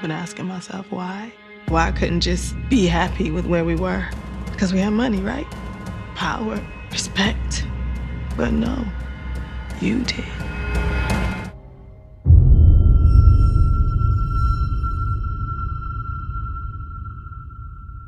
been asking myself why. Why I couldn't just be happy with where we were. Because we had money, right? Power, respect. But no, you did.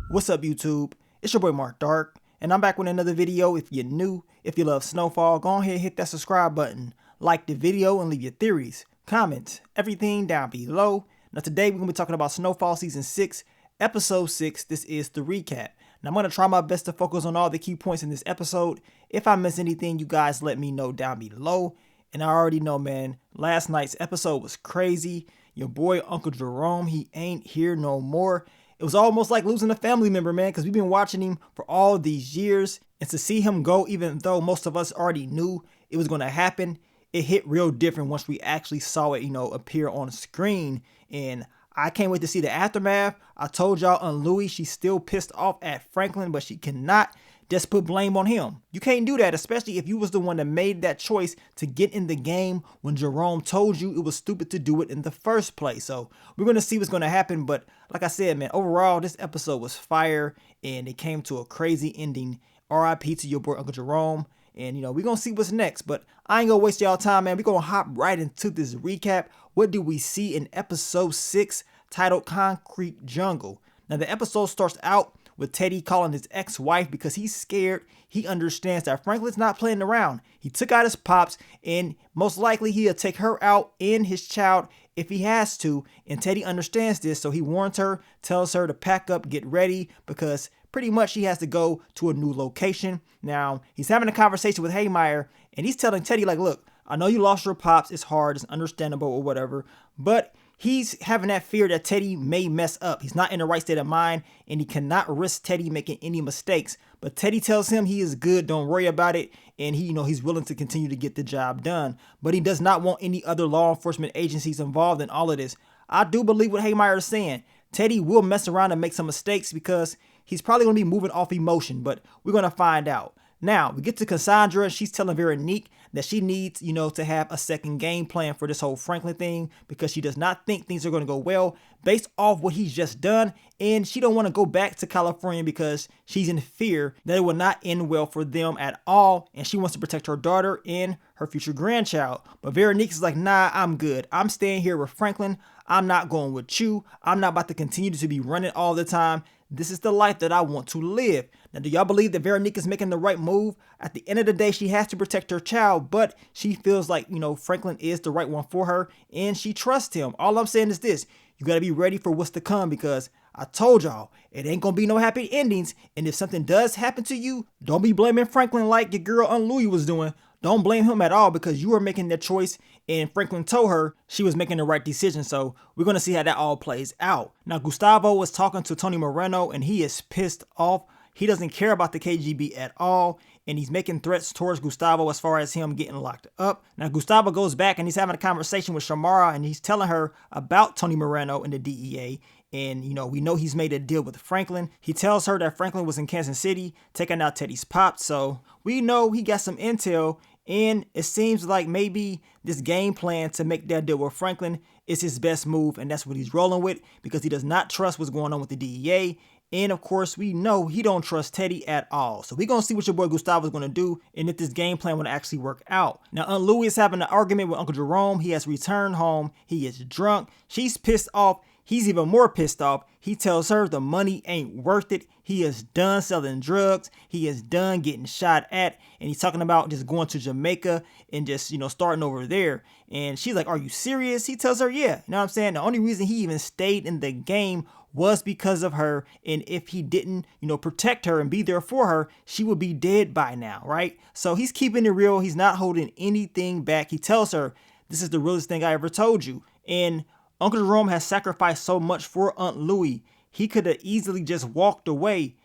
What's up, YouTube? It's your boy Mark Dark, and I'm back with another video. If you're new, if you love Snowfall, go ahead and hit that subscribe button, like the video, and leave your theories, comments, everything down below. Now today we're going to be talking about Snowfall Season 6, Episode 6. This is the recap. Now I'm going to try my best to focus on all the key points in this episode. If I miss anything, you guys let me know down below. And I already know, man, last night's episode was crazy. Your boy Uncle Jerome, he ain't here no more. It was almost like losing a family member, man, because we've been watching him for all these years. And to see him go, even though most of us already knew it was going to happen, it hit real different once we actually saw it, appear on screen. And I can't wait to see the aftermath. I told y'all Aunt Louie, she's still pissed off at Franklin, but she cannot just put blame on him. You can't do that, especially if you was the one that made that choice to get in the game when Jerome told you it was stupid to do it in the first place. So we're going to see what's going to happen. But like I said, man, overall, this episode was fire and it came to a crazy ending. RIP to your boy Uncle Jerome. And, we're going to see what's next. But I ain't going to waste y'all time, man. We're going to hop right into this recap. What do we see in episode 6 titled Concrete Jungle? Now, the episode starts out with Teddy calling his ex-wife because he's scared. He understands that Franklin's not playing around. He took out his pops and most likely he'll take her out and his child if he has to. And Teddy understands this, so he warns her, tells her to pack up, get ready, because pretty much she has to go to a new location. Now, he's having a conversation with Haymeyer and he's telling Teddy, like, look, I know you lost your pops. It's hard. It's understandable or whatever, but he's having that fear that Teddy may mess up. He's not in the right state of mind and he cannot risk Teddy making any mistakes. But Teddy tells him he is good. Don't worry about it. And he's willing to continue to get the job done. But he does not want any other law enforcement agencies involved in all of this. I do believe what Haymeyer is saying. Teddy will mess around and make some mistakes because he's probably going to be moving off emotion. But we're going to find out. Now, we get to Cassandra. She's telling Veronique that she needs, to have a second game plan for this whole Franklin thing because she does not think things are going to go well based off what he's just done. And she don't want to go back to California because she's in fear that it will not end well for them at all. And she wants to protect her daughter and her future grandchild. But Veronique is like, nah, I'm good. I'm staying here with Franklin. I'm not going with you. I'm not about to continue to be running all the time. This is the life that I want to live. Now, do y'all believe that Veronique is making the right move? At the end of the day, she has to protect her child, but she feels like, Franklin is the right one for her and she trusts him. All I'm saying is this. You got to be ready for what's to come because I told y'all it ain't going to be no happy endings. And if something does happen to you, don't be blaming Franklin like your girl Aunt Louie was doing. Don't blame him at all because you were making that choice and Franklin told her she was making the right decision. So we're going to see how that all plays out. Now, Gustavo was talking to Tony Moreno and he is pissed off. He doesn't care about the KGB at all. And he's making threats towards Gustavo as far as him getting locked up. Now, Gustavo goes back and he's having a conversation with Shamara and he's telling her about Tony Moreno and the DEA. And, we know he's made a deal with Franklin. He tells her that Franklin was in Kansas City taking out Teddy's pop. So we know he got some intel. And it seems like maybe this game plan to make that deal with Franklin is his best move. And that's what he's rolling with because he does not trust what's going on with the DEA. And of course, we know he don't trust Teddy at all. So we're going to see what your boy Gustavo is going to do and if this game plan will actually work out. Now, Aunt Louie is having an argument with Uncle Jerome. He has returned home. He is drunk. She's pissed off. He's even more pissed off. He tells her the money ain't worth it. He is done selling drugs. He is done getting shot at. And he's talking about just going to Jamaica and just, starting over there. And she's like, are you serious? He tells her, yeah. You know what I'm saying? The only reason he even stayed in the game was because of her. And if he didn't, protect her and be there for her, she would be dead by now, right? So he's keeping it real. He's not holding anything back. He tells her, this is the realest thing I ever told you. And Uncle Jerome has sacrificed so much for Aunt Louie. He could have easily just walked away.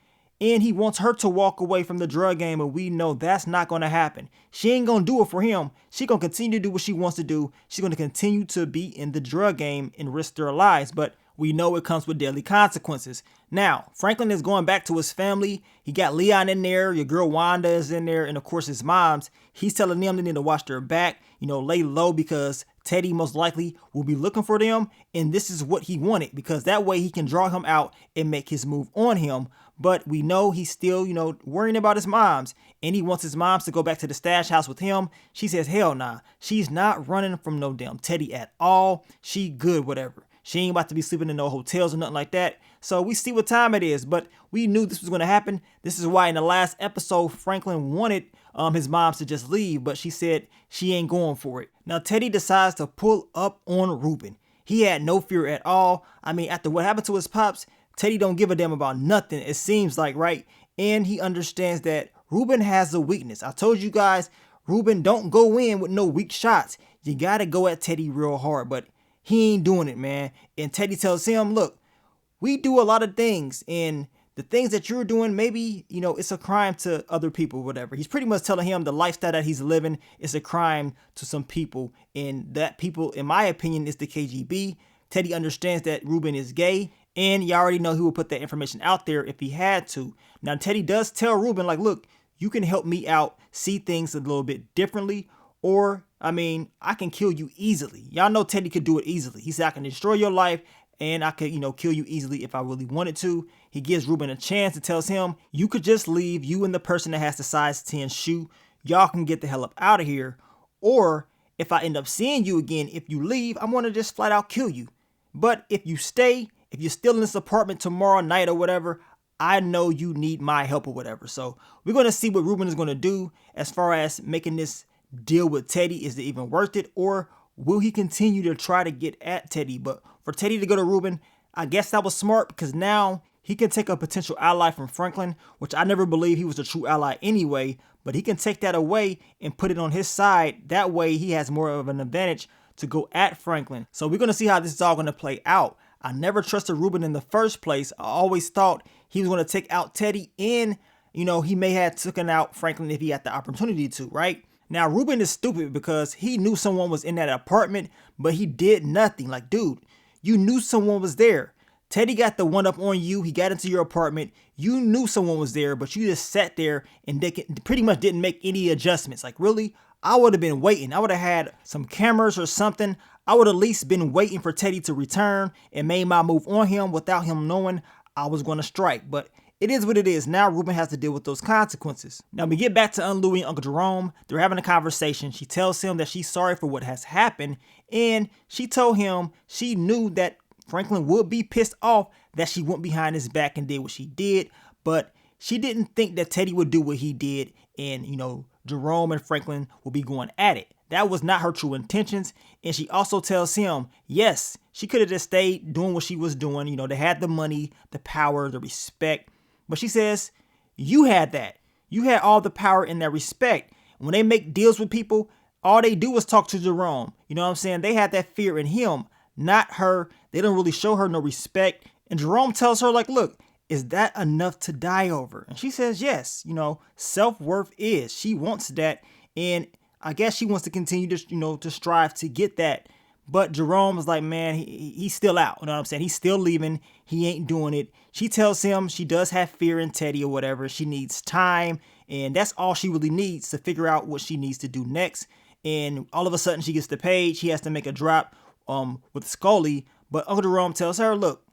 And he wants her to walk away from the drug game, and we know that's not going to happen. She ain't going to do it for him. She going to continue to do what she wants to do. She's going to continue to be in the drug game and risk their lives. But we know it comes with deadly consequences. Now, Franklin is going back to his family. He got Leon in there, your girl Wanda is in there, and of course his mom's. He's telling them they need to watch their back, lay low, because Teddy most likely will be looking for them, and this is what he wanted, because that way he can draw him out and make his move on him. But we know he's still, worrying about his moms, and he wants his moms to go back to the stash house with him. She says, hell nah, she's not running from no damn Teddy at all. She good, whatever. She ain't about to be sleeping in no hotels or nothing like that. So we see what time it is, but we knew this was going to happen. This is why in the last episode, Franklin wanted his moms to just leave, but she said she ain't going for it. Now, Teddy decides to pull up on Ruben. He had no fear at all. I mean, after what happened to his pops, Teddy don't give a damn about nothing, it seems like, right? And he understands that Ruben has a weakness. I told you guys, Ruben don't go in with no weak shots. You got to go at Teddy real hard, but he ain't doing it, man. And Teddy tells him, look, we do a lot of things, and the things that you're doing, maybe, it's a crime to other people, whatever. He's pretty much telling him the lifestyle that he's living is a crime to some people, and that people, in my opinion, is the KGB. Teddy understands that Ruben is gay, and you already know he would put that information out there if he had to. Now, Teddy does tell Ruben, like, look, you can help me out, see things a little bit differently, or, I can kill you easily. Y'all know Teddy could do it easily. He said, I can destroy your life, and I could, kill you easily if I really wanted to. He gives Ruben a chance and tells him, you could just leave, you and the person that has the size 10 shoe. Y'all can get the hell up out of here. Or if I end up seeing you again, if you leave, I'm going to just flat out kill you. But if you stay, if you're still in this apartment tomorrow night or whatever, I know you need my help or whatever. So we're going to see what Ruben is going to do as far as making this deal with Teddy. Is it even worth it? Or will he continue to try to get at Teddy? But for Teddy to go to Ruben, I guess that was smart, because now he can take a potential ally from Franklin, which I never believed he was a true ally anyway, but he can take that away and put it on his side. That way he has more of an advantage to go at Franklin. So we're going to see how this is all going to play out. I never trusted Ruben in the first place. I always thought he was going to take out Teddy, and, he may have taken out Franklin if he had the opportunity to, right? Now, Ruben is stupid because he knew someone was in that apartment, but he did nothing. Like, dude, you knew someone was there. Teddy got the one up on you. He got into your apartment. You knew someone was there, but you just sat there and they pretty much didn't make any adjustments. Like, really? I would have been waiting. I would have had some cameras or something. I would have at least been waiting for Teddy to return and made my move on him without him knowing I was going to strike. But it is what it is. Now Ruben has to deal with those consequences. Now we get back to Aunt Louie and Uncle Jerome. They're having a conversation. She tells him that she's sorry for what has happened. And she told him she knew that Franklin would be pissed off that she went behind his back and did what she did. But she didn't think that Teddy would do what he did. And, Jerome and Franklin will be going at it. That was not her true intentions. And she also tells him, yes, she could have just stayed doing what she was doing. They had the money, the power, the respect. But she says, you had that. You had all the power and that respect. When they make deals with people, all they do is talk to Jerome. You know what I'm saying? They had that fear in him, not her. They don't really show her no respect. And Jerome tells her, like, look, is that enough to die over? And she says, yes, self-worth is. She wants that. And I guess she wants to continue to, to strive to get that. But Jerome is like, man, he's still out. You know what I'm saying? He's still leaving. He ain't doing it. She tells him she does have fear in Teddy or whatever. She needs time. And that's all she really needs to figure out what she needs to do next. And all of a sudden she gets the page. She has to make a drop with Scully. But Uncle Jerome tells her, look,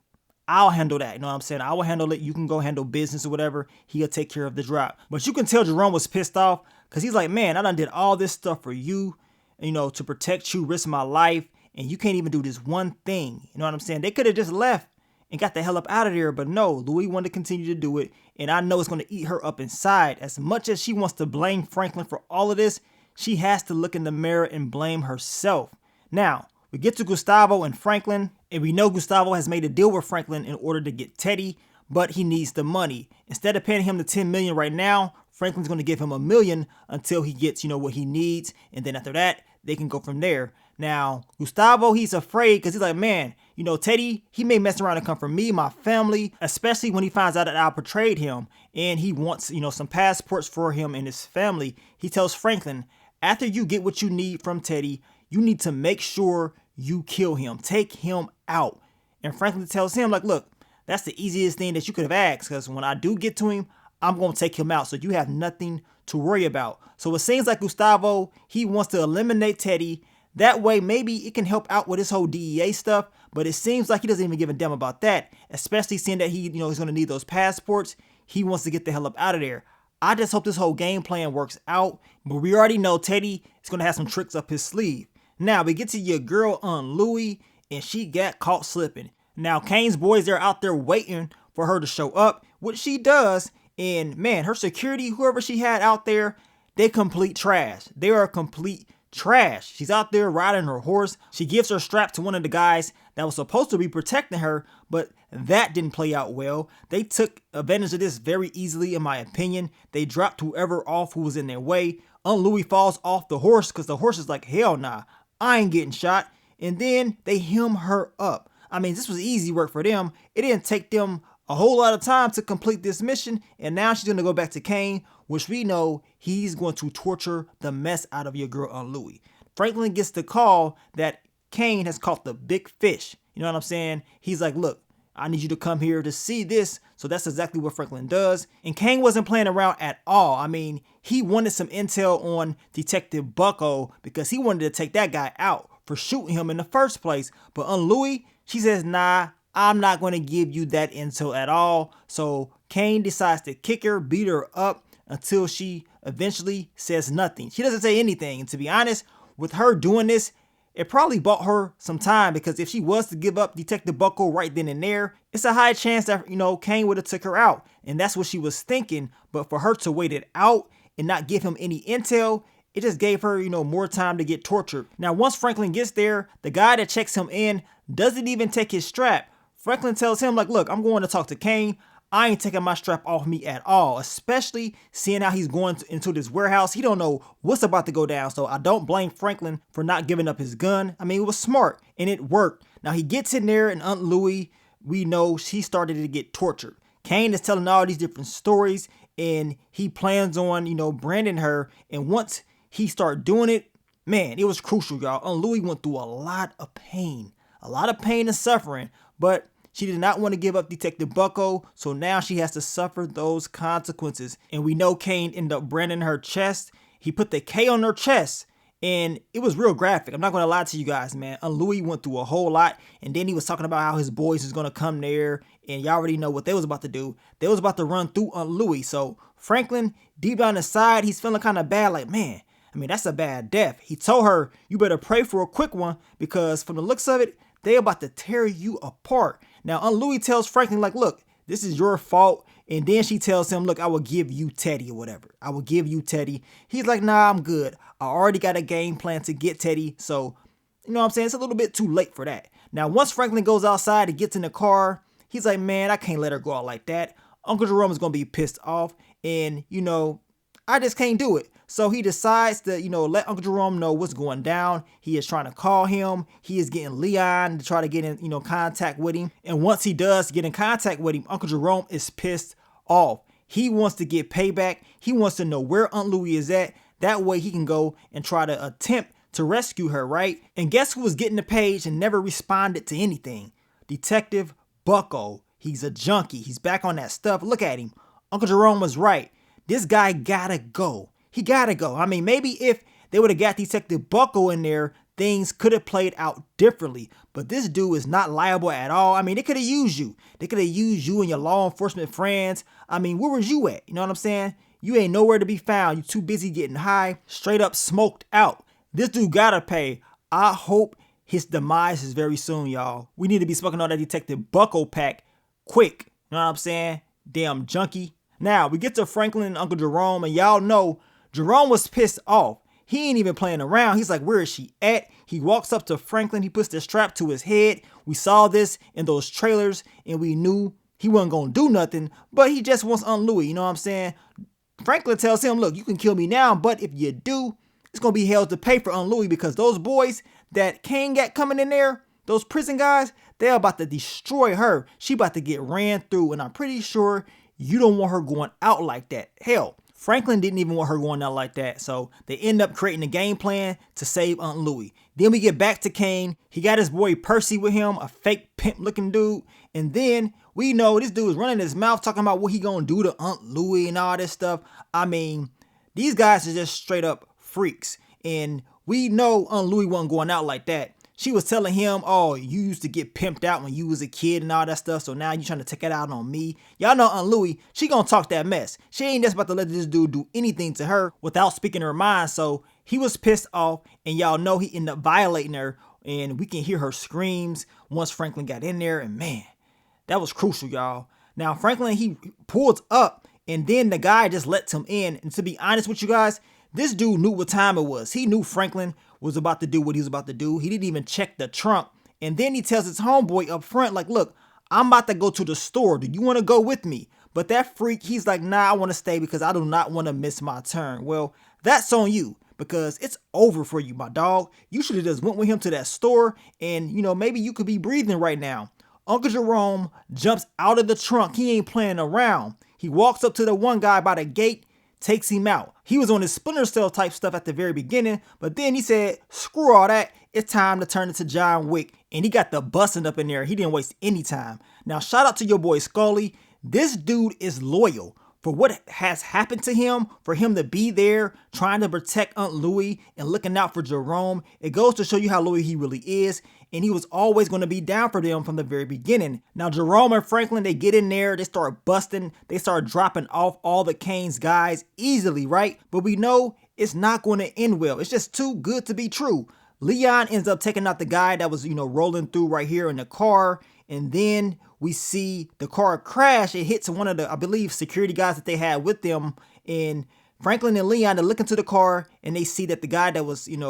I'll handle that. You know what I'm saying? I will handle it. You can go handle business or whatever. He'll take care of the drop. But you can tell Jerome was pissed off because he's like, man, I done did all this stuff for you, to protect you, risk my life. And you can't even do this one thing. You know what I'm saying? They could have just left and got the hell up out of there. But no, Louie wanted to continue to do it. And I know it's going to eat her up inside. As much as she wants to blame Franklin for all of this, she has to look in the mirror and blame herself. Now, we get to Gustavo and Franklin. And we know Gustavo has made a deal with Franklin in order to get Teddy. But he needs the money. Instead of paying him the $10 million right now, Franklin's going to give him $1 million until he gets, what he needs. And then after that, they can go from there. Now, Gustavo, he's afraid because he's like, man, Teddy, he may mess around and come for me, my family, especially when he finds out that I betrayed him. And he wants, some passports for him and his family. He tells Franklin, after you get what you need from Teddy, you need to make sure you kill him. Take him out. And Franklin tells him, like, look, that's the easiest thing that you could have asked, because when I do get to him, I'm going to take him out. So you have nothing to worry about. So it seems like Gustavo, he wants to eliminate Teddy. That way, maybe it can help out with his whole DEA stuff. But it seems like he doesn't even give a damn about that, especially seeing that he's going to need those passports. He wants to get the hell up out of there. I just hope this whole game plan works out. But we already know Teddy is going to have some tricks up his sleeve. Now, we get to your girl, Aunt Louie, and she got caught slipping. Now, Kane's boys are out there waiting for her to show up, which she does. And man, her security, whoever she had out there, they complete trash. They are complete trash. She's out there riding her horse. She gives her strap to one of the guys that was supposed to be protecting her, but that didn't play out well. They took advantage of this very easily, in my opinion. They dropped whoever off who was in their way. Aunt Louie falls off the horse because the horse is like, hell nah, I ain't getting shot. And then they hem her up. I mean, this was easy work for them. It didn't take them a whole lot of time to complete this mission. And now she's going to go back to Kane, which we know he's going to torture the mess out of your girl, Aunt Louie. Franklin gets the call that Kane has caught the big fish. You know what I'm saying? He's like, look, I need you to come here to see this. So that's exactly what Franklin does. And Kane wasn't playing around at all. I mean, he wanted some intel on Detective Bucko because he wanted to take that guy out for shooting him in the first place. But Aunt Louie, she says, nah, I'm not going to give you that intel at all. So Kane decides to kick her, beat her up until she eventually says nothing. She doesn't say anything. And to be honest, with her doing this, it probably bought her some time, because if she was to give up Detective Bucko right then and there, it's a high chance that, Kane would have took her out. And that's what she was thinking. But for her to wait it out and not give him any intel, it just gave her, more time to get tortured. Now, once Franklin gets there, the guy that checks him in doesn't even take his strap. Franklin tells him, like, look, I'm going to talk to Kane. I ain't taking my strap off me at all, especially seeing how he's going into this warehouse. He don't know what's about to go down, so I don't blame Franklin for not giving up his gun. I mean, it was smart, and it worked. Now, he gets in there, and Aunt Louie, we know she started to get tortured. Kane is telling all these different stories, and he plans on, branding her, and once he started doing it, man, it was crucial, y'all. Aunt Louie went through a lot of pain and suffering, but she did not want to give up Detective Bucko, so now she has to suffer those consequences. And we know Kane ended up branding her chest. He put the K on her chest, and it was real graphic. I'm not going to lie to you guys, man. Aunt Louie went through a whole lot, and then he was talking about how his boys was going to come there, and y'all already know what they was about to do. They was about to run through Aunt Louie. So Franklin, deep down inside, he's feeling kind of bad, like, man, I mean, that's a bad death. He told her, you better pray for a quick one, because from the looks of it, they about to tear you apart. Now, Aunt Louie tells Franklin, like, look, this is your fault. And then she tells him, look, I will give you Teddy or whatever. I will give you Teddy. He's like, nah, I'm good. I already got a game plan to get Teddy. So, you know what I'm saying? It's a little bit too late for that. Now, once Franklin goes outside and gets in the car, he's like, man, I can't let her go out like that. Uncle Jerome is going to be pissed off. And, I just can't do it. So he decides to, let Uncle Jerome know what's going down. He is trying to call him. He is getting Leon to try to get in, contact with him. And once he does get in contact with him, Uncle Jerome is pissed off. He wants to get payback. He wants to know where Aunt Louie is at. That way he can go and try to attempt to rescue her, right? And guess who was getting the page and never responded to anything? Detective Bucko. He's a junkie. He's back on that stuff. Look at him. Uncle Jerome was right. This guy gotta go. He gotta go. I mean, maybe if they would have got Detective Bucko in there, things could have played out differently. But this dude is not liable at all. I mean, they could have used you. They could have used you and your law enforcement friends. I mean, where was you at? You know what I'm saying? You ain't nowhere to be found. You too busy getting high, straight up smoked out. This dude gotta pay. I hope his demise is very soon, y'all. We need to be smoking on that Detective Bucko pack quick. You know what I'm saying? Damn junkie. Now, we get to Franklin and Uncle Jerome, and y'all know Jerome was pissed off. He ain't even playing around. He's like, where is she at? He walks up to Franklin. He puts the strap to his head. We saw this in those trailers, and we knew he wasn't going to do nothing, but he just wants Aunt Louie. You know what I'm saying? Franklin tells him, look, you can kill me now, but if you do, it's going to be hell to pay for Aunt Louie, because those boys that Kane got coming in there, those prison guys, they're about to destroy her. She about to get ran through, and I'm pretty sure you don't want her going out like that. Hell, Franklin didn't even want her going out like that, so they end up creating a game plan to save Aunt Louie. Then we get back to Kane. He got his boy Percy with him, a fake pimp looking dude. And then we know this dude is running his mouth talking about what he gonna do to Aunt Louie and all this stuff. I mean, these guys are just straight up freaks. And we know Aunt Louie wasn't going out like that. She was telling him, oh, you used to get pimped out when you was a kid and all that stuff, so now you trying to take it out on me. Y'all know Aunt Louie, she gonna talk that mess. She ain't just about to let this dude do anything to her without speaking her mind, so he was pissed off, and y'all know he ended up violating her, and we can hear her screams once Franklin got in there, and man, that was crucial, y'all. Now, Franklin, he pulled up, and then the guy just lets him in, and to be honest with you guys, this dude knew what time it was. He knew Franklin was about to do what he was about to do. He didn't even check the trunk. And then he tells his homeboy up front, like, look, I'm about to go to the store. Do you want to go with me? But that freak, he's like, nah, I want to stay because I do not want to miss my turn. Well, that's on you because it's over for you, my dog. You should have just went with him to that store and, you know, maybe you could be breathing right now. Uncle Jerome jumps out of the trunk. He ain't playing around. He walks up to the one guy by the gate, takes him out. He was on his Splinter Cell type stuff at the very beginning, but then he said, screw all that. It's time to turn into John Wick. And he got the busting up in there. He didn't waste any time. Now, shout out to your boy Scully. This dude is loyal. For what has happened to him, for him to be there trying to protect Aunt Louie and looking out for Jerome, it goes to show you how loyal he really is. And he was always going to be down for them from the very beginning. Now, Jerome and Franklin, they get in there, they start busting, they start dropping off all the Kane's guys easily, right? But we know it's not going to end well. It's just too good to be true. Leon ends up taking out the guy that was, rolling through right here in the car. And then we see the car crash. It hits one of the, I believe, security guys that they had with them. And Franklin and Leon, they look into the car and they see that the guy that was, in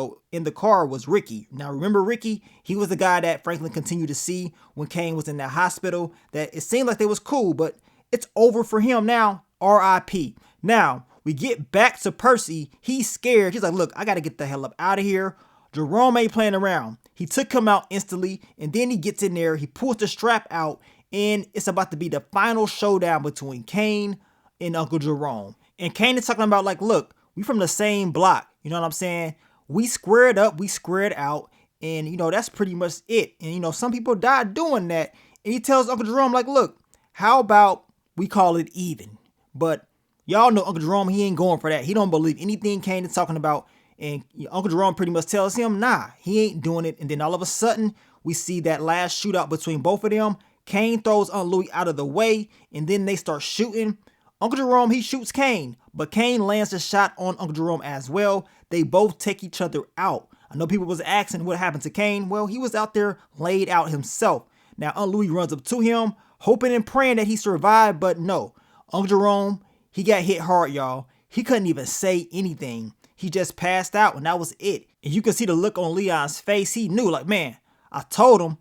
the car was Ricky. Now, remember Ricky? He was the guy that Franklin continued to see when Kane was in that hospital. That it seemed like they was cool, but it's over for him now. R.I.P. Now, we get back to Percy. He's scared. He's like, look, I got to get the hell up out of here. Jerome ain't playing around. He took him out instantly, and then he gets in there, he pulls the strap out, and it's about to be the final showdown between Kane and Uncle Jerome. And Kane is talking about, like, look, we from the same block, you know what I'm saying? We squared up, we squared out, and, that's pretty much it. And, some people died doing that, and he tells Uncle Jerome, like, look, how about we call it even? But y'all know Uncle Jerome, he ain't going for that. He don't believe anything Kane is talking about. And Uncle Jerome pretty much tells him, nah, he ain't doing it. And then all of a sudden, we see that last shootout between both of them. Kane throws Aunt Louie out of the way, and then they start shooting. Uncle Jerome, he shoots Kane, but Kane lands a shot on Uncle Jerome as well. They both take each other out. I know people was asking what happened to Kane. Well, he was out there laid out himself. Now, Aunt Louie runs up to him, hoping and praying that he survived, but no. Uncle Jerome, he got hit hard, y'all. He couldn't even say anything. He just passed out, and that was it. And you can see the look on Leon's face. He knew, like, man, I told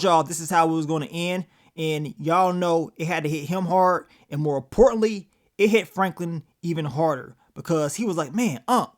y'all this is how it was going to end. And y'all know it had to hit him hard. And more importantly, it hit Franklin even harder because he was like, man, Unc.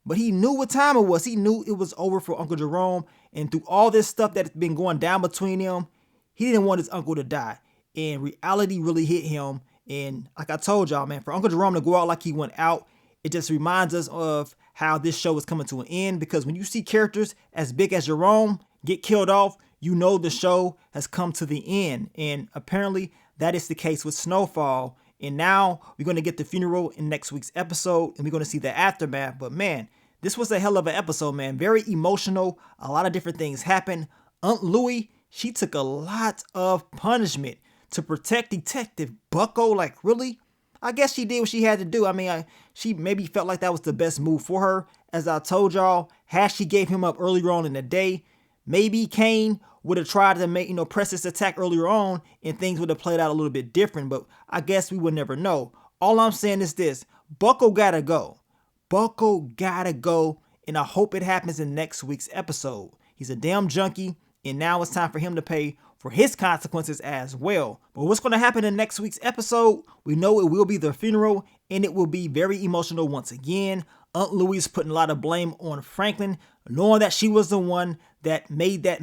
But he knew what time it was. He knew it was over for Uncle Jerome. And through all this stuff that's been going down between them, he didn't want his uncle to die. And reality really hit him. And like I told y'all, man, for Uncle Jerome to go out like he went out, it just reminds us of how this show is coming to an end, because when you see characters as big as Jerome get killed off, you know the show has come to the end. And apparently that is the case with Snowfall. And now we're going to get the funeral in next week's episode, and we're going to see the aftermath. But man, this was a hell of an episode, man. Very emotional. A lot of different things happened. Aunt Louie, she took a lot of punishment to protect Detective Bucko. Like, really? I guess she did what she had to do. I mean, she maybe felt like that was the best move for her. As I told y'all, had she gave him up earlier on in the day, maybe Kane would have tried to make, press this attack earlier on and things would have played out a little bit different. But I guess we would never know. All I'm saying is this. Bucko gotta go. Bucko gotta go. And I hope it happens in next week's episode. He's a damn junkie. And now it's time for him to pay for his consequences as well. But what's going to happen in next week's episode? We know it will be the funeral, and it will be very emotional once again. Aunt Louie is putting a lot of blame on Franklin, knowing that she was the one that made that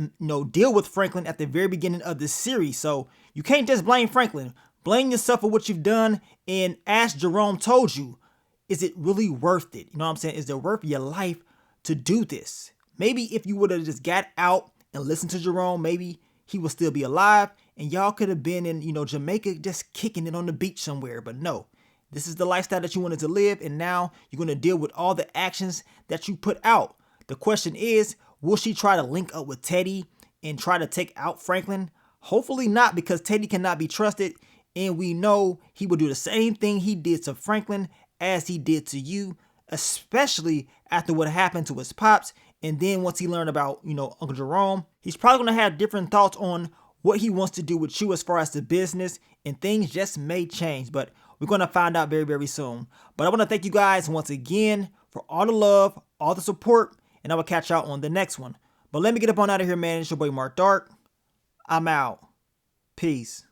deal with Franklin at the very beginning of this series. So you can't just blame Franklin. Blame yourself for what you've done and as Jerome told you, is it really worth it? You know what I'm saying? Is it worth your life to do this? Maybe if you would have just got out and listened to Jerome, maybe he would still be alive and y'all could have been in, Jamaica just kicking it on the beach somewhere. But no, this is the lifestyle that you wanted to live, and now you're going to deal with all the actions that you put out. The question is, will she try to link up with Teddy and try to take out Franklin? Hopefully not, because Teddy cannot be trusted, and we know he will do the same thing he did to Franklin as he did to you, especially after what happened to his pops. And then once he learned about, Uncle Jerome, he's probably going to have different thoughts on what he wants to do with you as far as the business, and things just may change. But we're going to find out very, very soon. But I want to thank you guys once again for all the love, all the support, and I will catch y'all on the next one. But let me get up on out of here, man. It's your boy Mark Dark. I'm out. Peace.